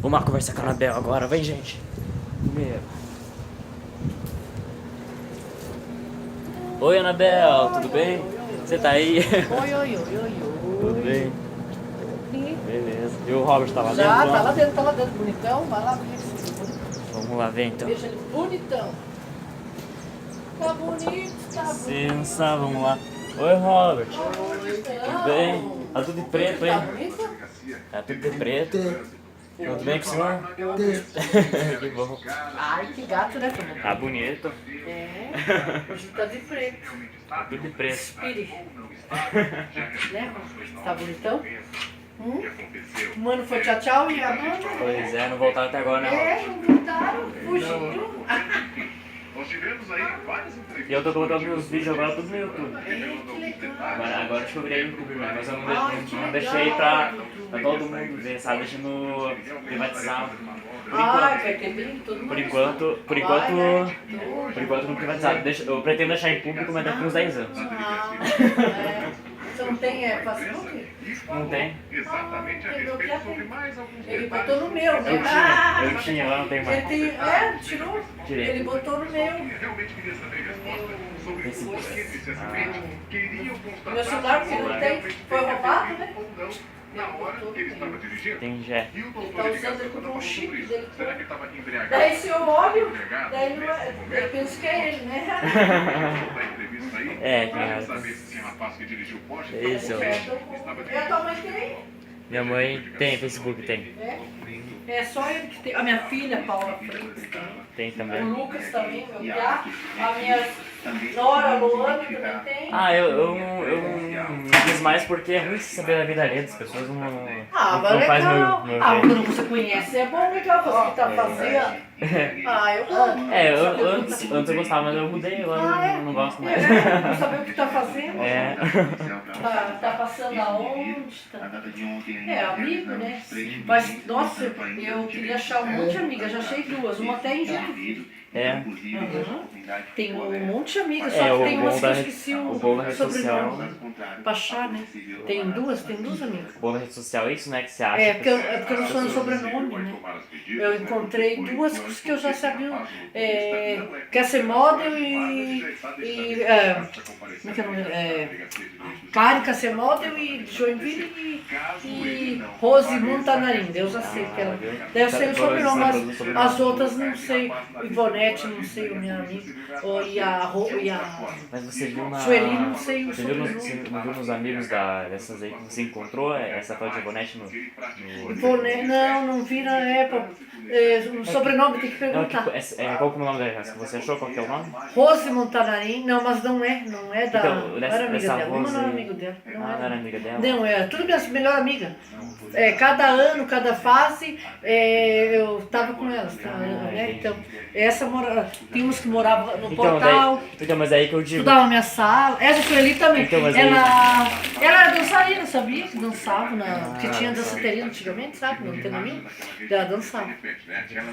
Vamos lá conversar com a Anabel agora, vem, gente. Meu. Oi, Anabel, tudo bem? Você tá aí? Oi. Tudo bem? Beleza. E o Robert tá lá dentro? Já, lá? tá lá dentro, bonitão. Vai lá ver esse bonitão. Vamos lá ver então. Deixa ele bonitão. Tá bonito, tá bonito. Licença, vamos lá. Oi, Robert. Oi, Tudo bem? Tá tudo de preto, Tá hein? bonito? Tá tudo de preto. Tudo bem com o senhor? Que bom. Ai, que gato, né, Fernando? Tá bonito. É, hoje tá de preto. Tá tudo de preto. Espire. Né? Tá bonitão? O mano foi tchau, tchau e a mano? Pois é, não voltaram até agora, né, Robert? É, não voltaram, fugiram. E eu tô colocando meus vídeos agora tudo no YouTube. Que legal. Agora acho que eu virei youtuber, né? Mas eu não deixei legal. pra todo mundo ver, sabe? Deixando privatizado. Vai ter bem todo mundo. Por enquanto não privatizado. Eu pretendo deixar em público, mas daqui uns 10 anos. Você não tem Facebook? Não tem? Ele botou no meu, né? Eu tinha, agora não tem mais. Ele tem, tirou? Tirei. Ele botou no meu. Facebook. No meu celular, porque não tem. Foi roubado, né? Tem já. Ele tá usando, ele comprou um chip dele. Daí se eu olho, daí eu penso que é ele, né? É, cara. É isso. E a tua mãe tem? Minha mãe tem, Facebook tem. É só ele que tem. A minha filha, Paula Freitas, tem. Tem O também. Lucas também, meu piá. A minha nora, Luana, também tem. Ah, eu não quis mais porque é ruim saber da vida alheia das pessoas, não Mas faz legal. meu Quando jeito. você conhece, é bom, legal, você que tá fazendo. Eu gosto. Antes eu gostava, mas eu mudei, agora eu não gosto mais. Não saber o que tá fazendo. É. Tá passando aonde? É, amigo, né? Mas, nossa, eu queria achar um monte de amigas, já achei duas, uma até em Joinville. É. Tem um monte de amigas, É, só que o tem umas bom que eu da- esqueci o bom da o rede social. sobrenome. Pachá, né? Tem duas amigas. Boa rede social é isso, né? Que você acha. Porque eu não sou no sobrenome, né? Eu encontrei duas que eu já sabia. Quer ser model como é que é o nome? Karen quer ser model e Joinville e Rose Montanarim. Eu já sei que ela. Daí eu sei o sobrenome, mas as outras não sei. Ivonete, não sei, a minha amiga. E a Mas você viu na. Sueli, não sei o Você viu nos, sobrenome. você não viu nos amigos dessas aí que você encontrou? Essa tal de Ivonete no. Ivonete, não vi na época. O sobrenome tem que Não, perguntar. qual que é o nome dela? Você achou qual que é o nome? Rose Montanarim, não, mas não é da. Então, Não era amiga dessa dela, Rose- não era amigo dela. Não era amiga dela? Não, tudo minha melhor amiga. Cada ano, cada fase, eu tava com elas, né? Então, tem uns que moravam no portal, Mas aí que eu digo. estudava na minha sala. Essa Sueli também. Então, mas ela era dançarina, sabia? Que dançava, porque tinha danceteria antigamente, sabe? No Tenamim. Ela dançava.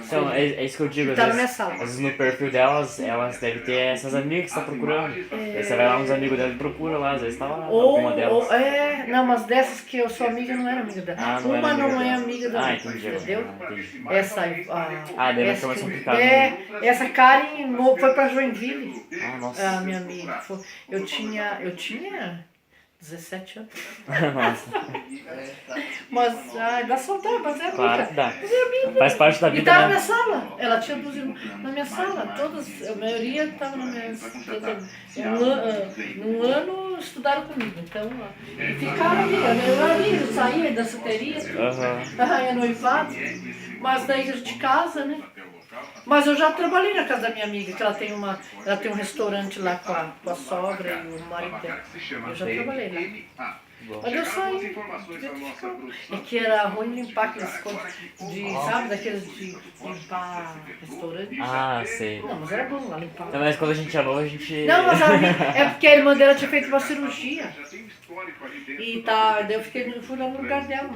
Então, é isso que eu digo. Tá na minha sala. Às vezes no perfil delas, elas devem ter essas amigas que você tá procurando. Aí você vai lá nos amigos dela e procura lá, às vezes tá lá alguma delas. Não, mas dessas que eu sou amiga não era amiga dela. Ah, não era Uma amiga não é dela. amiga da outra, Entendi. entendeu? Entendi. Essa, deve essa, ser mais complicado. essa Karen foi pra Joinville, Ah, nossa. a minha amiga. Eu tinha 17 anos. Nossa. Mas dá saudade, mas é Claro amiga. que dá. Mas é amiga. Faz parte da E vida, tava na né? minha sala. Ela tinha duas irmãs na minha sala. Todas, a maioria tava na minha sala. Num ano estudaram comigo. Então, e ficaram amigas. Melhor amiga, saía, danceteria. Aham. É noivado. Mas daí a gente casa, né? Mas eu já trabalhei na casa da minha amiga, que ela tem um restaurante lá com a sogra e o marido dela. Eu já trabalhei lá. Mas eu saí. É que era ruim limpar aqueles coisas sabe, daqueles de limpar restaurante. Ah, sei. Não, mas era bom lá limpar. Então, mas quando a gente é novo, a gente. Não, mas é porque a irmã dela tinha feito uma cirurgia. E daí eu fui lá no lugar dela,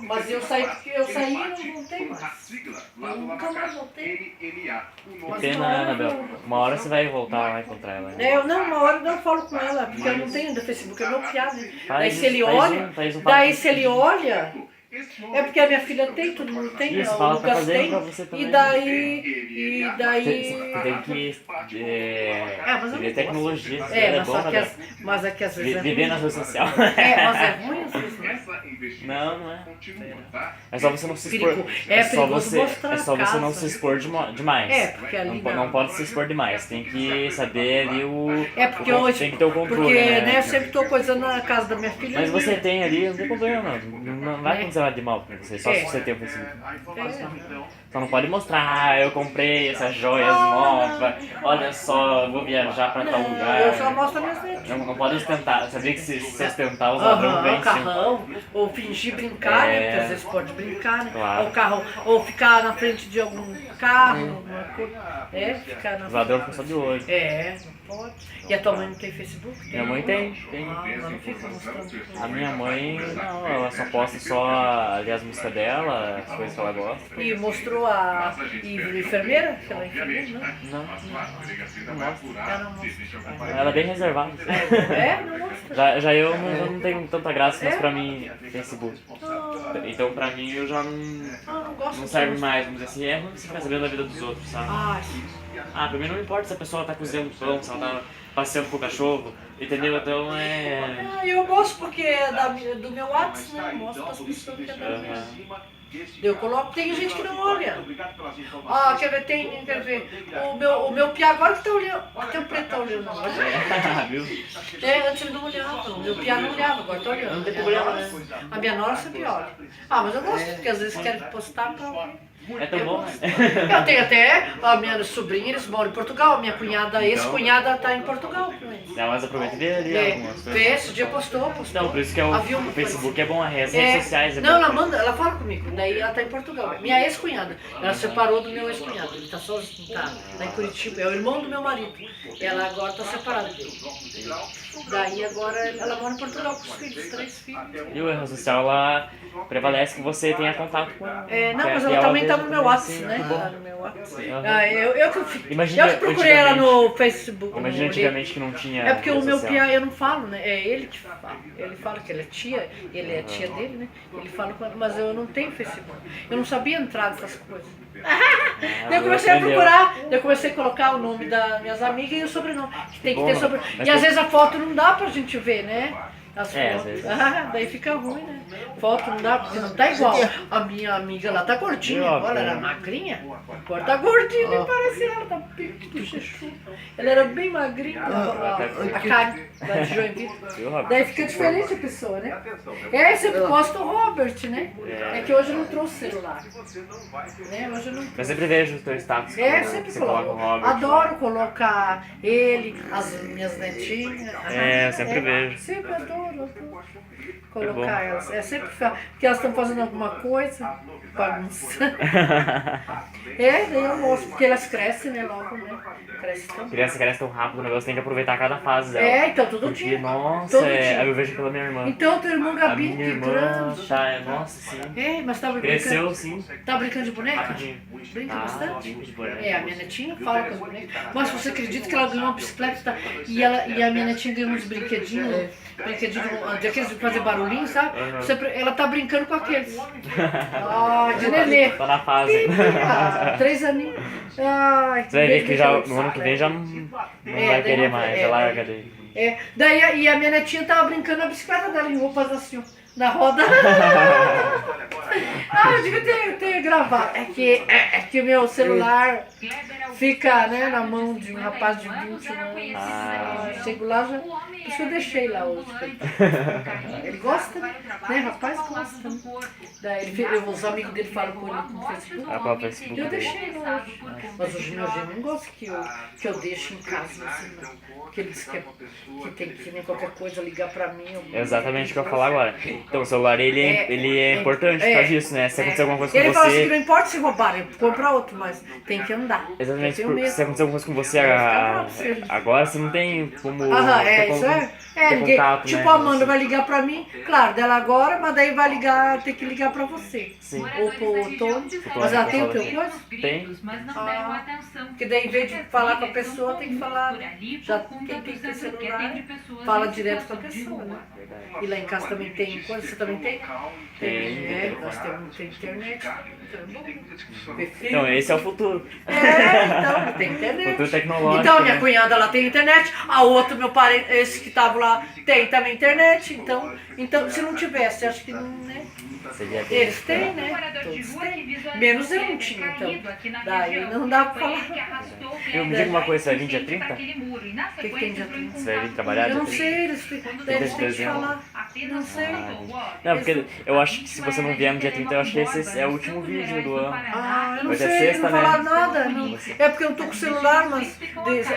mas eu saí porque eu saí e não voltei mais. Eu nunca mais voltei. Que pena, Anabel. Uma hora você vai voltar lá e encontrar ela. Né? Uma hora eu não falo com ela, porque eu não tenho do Facebook, é bloqueado. Daí se ele faz olha, um daí se ele olha, É porque a minha filha tem, todo mundo tem, Isso, o fala pra Lucas fazer tem. pra você também. E daí. Você tem que Mas eu ver não tecnologia. gosto. É Mas bom, só que né? mas é que às vezes é Viver ruim. na rede social. Mas é ruim às vezes, né? Não, não é. É só você não se expor. É só perigoso você, mostrar é só a você não casa. se expor demais. É, porque ali não pode se expor demais. Tem que saber ali É porque hoje tem que ter o controle, porque, né? eu sempre tô coisando na casa da minha filha. Mas você tem ali, não tem problema, não vai acontecer nada de mal pra você, só se você tem o Facebook. Só não pode mostrar, eu comprei essas joias novas, olha só, vou viajar pra tal lugar. Eu só mostro minhas netinhas. Não pode ostentar, sabia que se ostentar os ladrões vêm carrão, ou fingir brincar, né? Porque às vezes pode brincar, né? Claro. Ou carro, ou ficar na frente de algum carro, alguma coisa. Ficar na Os ladrões ficam só de olho. Não pode. E a tua mãe não tem Facebook? Minha mãe tem. Ela não fica mostrando. A minha mãe, não, ela só posta só ali as músicas dela, as coisas que ela gosta. E mostrou a enfermeira? Que ela é enfermeira, né? Não mostra. Ela não mostra. Ela é bem reservada. Não mostra. Já eu não tenho tanta graça, mas pra mim, Facebook. Então pra mim eu já Não gosto não serve mais, vamos dizer assim, é ruim você ficar sabendo da vida dos outros, sabe? Pra mim não importa se a pessoa tá cozinhando pão, se ela tá passeando com o cachorro, entendeu? Então eu gosto porque é do meu WhatsApp, né? Eu mostro pras pessoas que é da minha. Eu coloco, tem gente que não olha. Quer ver, o meu pia agora que tá olhando, até o preto tá olhando agora. Antes ele não olhava, o meu pia não olhava, agora tá olhando. Não tem problema, né? A minha nora sempre olha. Mas eu gosto, porque às vezes querem postar pra alguém. É tão bom, né? Eu tenho até a minha sobrinha, eles moram em Portugal, a minha cunhada, ex-cunhada tá em Portugal com eles. Não, mas aproveita e vê ali algumas coisas. Esse dia postou. Não, por isso que o Facebook é bom, as redes sociais é bom. Não, ela fala comigo, daí ela tá em Portugal. Minha ex-cunhada, ela separou do meu ex-cunhado, ele tá sozinho, tá lá em Curitiba, é o irmão do meu marido. Ela agora tá separada dele. Daí agora ela mora em Portugal com os filhos, 3 filhos. E o rede social lá prevalece que você tenha contato com ela. Mas ela também tá no meu WhatsApp, né? Tá no meu WhatsApp. Eu que procurei ela no Facebook. Imagina antigamente que não tinha. É porque o meu social. pia eu não falo, né? É ele que fala. Ele fala que ele é tia, ele é tia dele, né? Ele fala com ela, mas eu não tenho Facebook. Eu não sabia entrar nessas coisas. Daí eu comecei a procurar, daí eu comecei a colocar o nome das minhas amigas e o sobrenome. Que tem que ter sobrenome. E às vezes a foto não dá pra gente ver, né? As fotos. Daí fica ruim, né? Foto não dá, porque não tá igual. A minha amiga lá tá gordinha, olha, ela era magrinha. Agora tá gordinha, nem parece ela, tá pique do chuchu. Ela era bem magrinha, a Karen, lá de Joinville. Daí fica diferente a pessoa, né? Você posta o Robert, né? É que hoje eu não trouxe celular. Né? Hoje eu não trouxe. Eu sempre vejo o teu status. Sempre você coloca o coloco. Robert. Adoro colocar ele, as minhas netinhas. Eu sempre vejo. Sempre adoro colocar elas. É sempre porque elas estão fazendo alguma coisa, bagunça. Daí eu mostro, porque elas crescem, né, logo, né? Crescem tão Criança cresce tão rápido, o negócio tem que aproveitar cada fase dela. então todo Porque, dia. nossa, Todo dia. aí eu vejo pela minha irmã. Então teu irmão A Gabi, minha que irmã grande. tá, nossa, sim. Mas tá brincando. Cresceu sim. Tá brincando de boneca? Rapidinho. Brinca bastante? brinco de boneca. A minha netinha fala com as bonecas. Mas você acredita que ela ganhou uma bicicleta e a minha netinha ganhou uns brinquedinhos, daqueles de fazer barulhinho, sabe? Ela tá brincando com aqueles. De nenê. Tá na fase. 3 aninhos. Você vai ver que já, no ano que vem já não vai querer mais, já larga dele. Daí e a minha netinha tava brincando na bicicleta dela em roupas assim, ó, na roda. Eu devia ter gravado. É que o meu celular fica, né, na mão de um rapaz de 21 anos. Chego lá, por isso que eu deixei lá hoje. Ele gosta, né? Rapaz gosta. Né? Daí os amigos dele falam com ele no Facebook. Eu deixei lá hoje. Mas hoje meu genro não gosta que eu deixe em casa, assim, não. Porque ele disse que tem que nem qualquer coisa ligar pra mim. É exatamente o que eu ia falar agora. Então o celular ele é importante por causa disso, né? Se acontecer alguma coisa com ele fala assim que você. não importa se roubarem, compra outro, mas tem que andar. Exatamente, Se acontecer alguma coisa com você agora, você não tem como. Ter ninguém. contato, Tipo, né? a Amanda vai ligar pra mim, claro, dela agora, mas daí vai ligar, tem que ligar pra você. Sim. Ou pro Tony. Mas ela tem o teu coisa? Tem. Porque daí em vez de falar com a pessoa, tem que falar. Já quem tem que ter celular, fala direto com a pessoa, né? E lá em casa também tem coisa. Você também tem? Tem. Nós temos internet. Então, ver filme. Então, esse é o futuro. Então, tem internet. Futuro tecnológico. Então, minha né? cunhada, ela tem internet. A outra, meu parente, esse que tava lá, tem também internet. Então se não tivesse, acho que não, né? Seria bem. Eles têm, né? Todos têm. Menos eu não tinha, então. Daí não dá pra falar. Eu me diga uma coisa, você vai vir dia 30? O que tem dia 30? Você vai vir trabalhar Eu não dia 30? sei, eles têm que dezembro. falar. Não sei. Não, porque eu acho que se você não vier no dia 30, eu acho que esse é o último vídeo do ano. Ah, eu não Hoje é sei, sexta, não né? falaram nada. Não. É porque eu tô com o celular, mas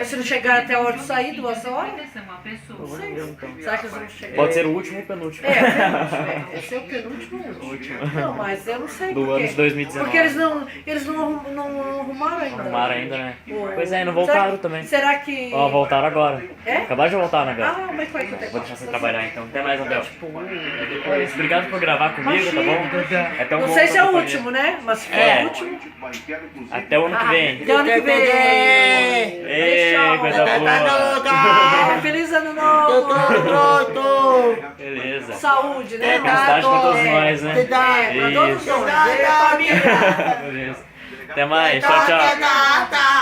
se não chegar até a hora de sair, 2 horas, Eu vou ver, então. será que eles vão chegar? Pode ser o último ou o penúltimo. É, penúltimo, esse é o penúltimo último. Não, mas eu não sei Do por ano quê. de 2019. Porque eles não arrumaram ainda. Arrumaram ainda, né? O- Pois é, não voltaram será, também. Será que... Ó, voltaram agora. É? Acabaram de voltar, né, Bel? Ah, mas qual é que eu tenho? Vou deixar você trabalhar então. Até mais, Abel. Depois. Obrigado por gravar comigo, tá bom? Até um Não bom sei se é o companhia. último, né? Mas se for É. o último... Até o ano que vem. Até o ano que vem! Ê, coisa boa. Feliz ano novo! Beleza. Saúde, né? Felicidade pra todos nós, né? É, pra todos Isso. nós. É, família. Beleza. Até mais. Tchau, tchau.